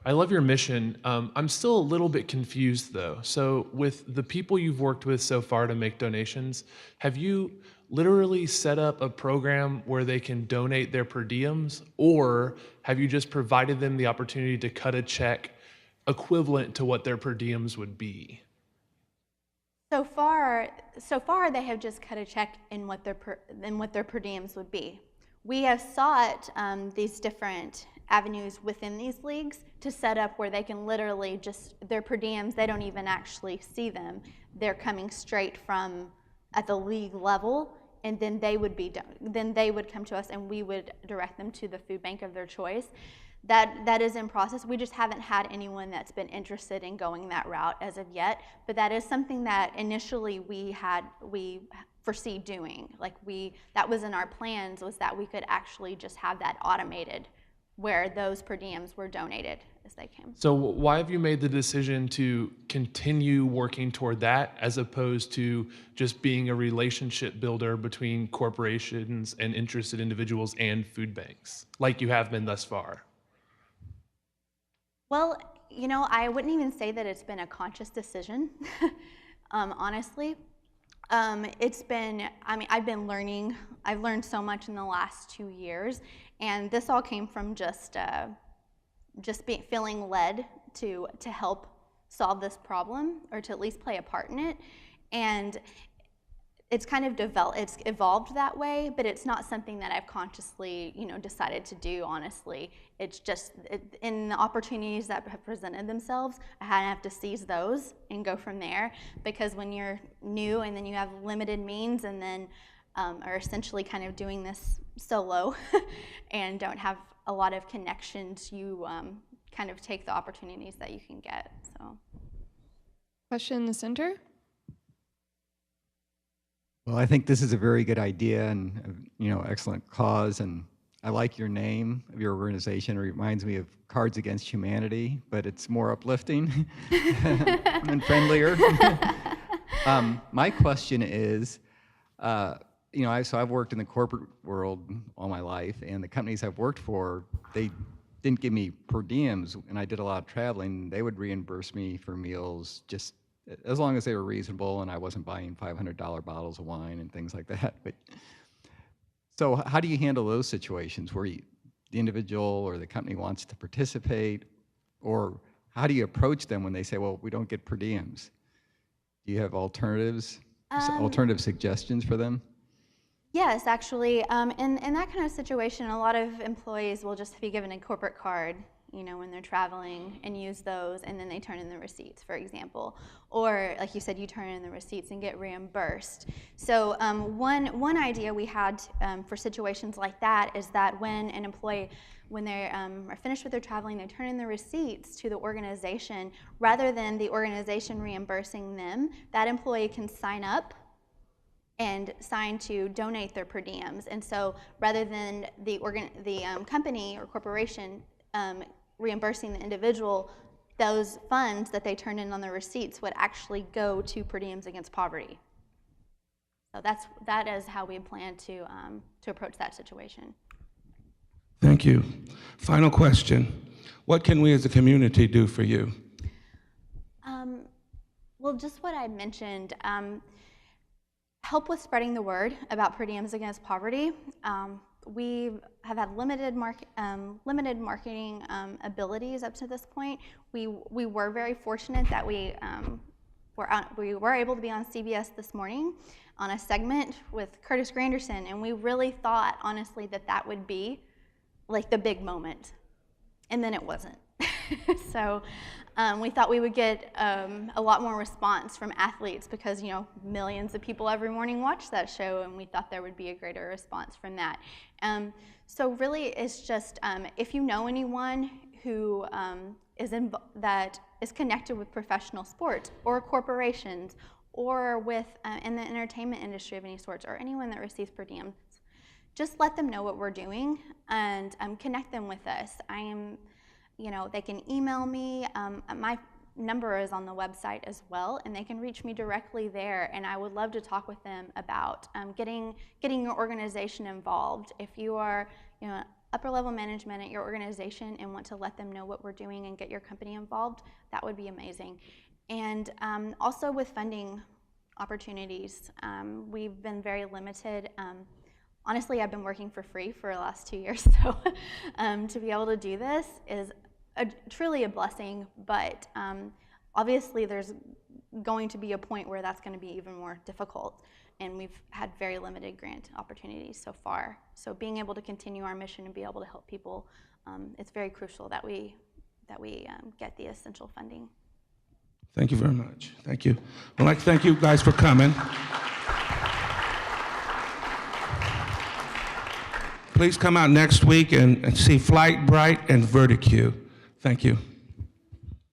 I love your mission. I'm still a little bit confused though. So with the people you've worked with so far to make donations, have you literally set up a program where they can donate their per diems, or have you just provided them the opportunity to cut a check equivalent to what their per diems would be? So far they have just cut a check in what their per diems would be. We have sought these different avenues within these leagues to set up where they can literally just, their per diems, they don't even actually see them. They're coming straight from at the league level, and then they would come to us and we would direct them to the food bank of their choice. That is in process. We just haven't had anyone that's been interested in going that route as of yet, but that is something that initially we foresee doing. That was in our plans, was that we could actually just have that automated where those per diems were donated as they came. So why have you made the decision to continue working toward that as opposed to just being a relationship builder between corporations and interested individuals and food banks, like you have been thus far? Well, I wouldn't even say that it's been a conscious decision, honestly. I've learned so much in the last 2 years, and this all came from just feeling led to help solve this problem, or to at least play a part in it. And it's kind of it's evolved that way, but it's not something that I've consciously, decided to do, honestly. It's just, in the opportunities that have presented themselves, I have to seize those and go from there, because when you're new and then you have limited means and then are essentially kind of doing this solo and don't have a lot of connections, you kind of take the opportunities that you can get, so. Question in the center? Well, I think this is a very good idea and, excellent cause. And I like your name of your organization. It reminds me of Cards Against Humanity, but it's more uplifting and friendlier. My question is, I've worked in the corporate world all my life, and the companies I've worked for, they didn't give me per diems, and I did a lot of traveling. They would reimburse me for meals just as long as they were reasonable and I wasn't buying $500 bottles of wine and things like that. But so how do you handle those situations where the individual or the company wants to participate, or how do you approach them when they say, well, we don't get per diems? Do you have alternative suggestions for them? Yes, actually. In that kind of situation, a lot of employees will just be given a corporate card, when they're traveling, and use those, and then they turn in the receipts, for example. Or, like you said, you turn in the receipts and get reimbursed. So one idea we had for situations like that is that when an employee, when they are finished with their traveling, they turn in the receipts to the organization, rather than the organization reimbursing them, that employee can sign up and sign to donate their per diems. And so rather than the company or corporation reimbursing the individual, those funds that they turn in on the receipts would actually go to Per Diems Against Poverty. So that is how we plan to approach that situation. Thank you. Final question. What can we as a community do for you? Well, just what I mentioned. Help with spreading the word about Per Diems Against Poverty. We have had limited marketing abilities up to this point. We were very fortunate that we were able to be on CBS this morning on a segment with Curtis Granderson, and we really thought, honestly, that would be like the big moment, and then it wasn't. So we thought we would get a lot more response from athletes, because millions of people every morning watch that show, and we thought there would be a greater response from that. So really, it's just if you know anyone who that is connected with professional sports or corporations or with in the entertainment industry of any sorts, or anyone that receives per diems, just let them know what we're doing and connect them with us. They can email me. My number is on the website as well, and they can reach me directly there, and I would love to talk with them about getting your organization involved. If you are upper level management at your organization and want to let them know what we're doing and get your company involved, that would be amazing. And also with funding opportunities, we've been very limited. Honestly, I've been working for free for the last 2 years, so to be able to do this is truly a blessing, but obviously there's going to be a point where that's going to be even more difficult, and we've had very limited grant opportunities so far. So being able to continue our mission and be able to help people, it's very crucial that we get the essential funding. Thank you very much. Thank you. I'd like to thank you guys for coming. Please come out next week and see Flight Bright and Verticue. Thank you.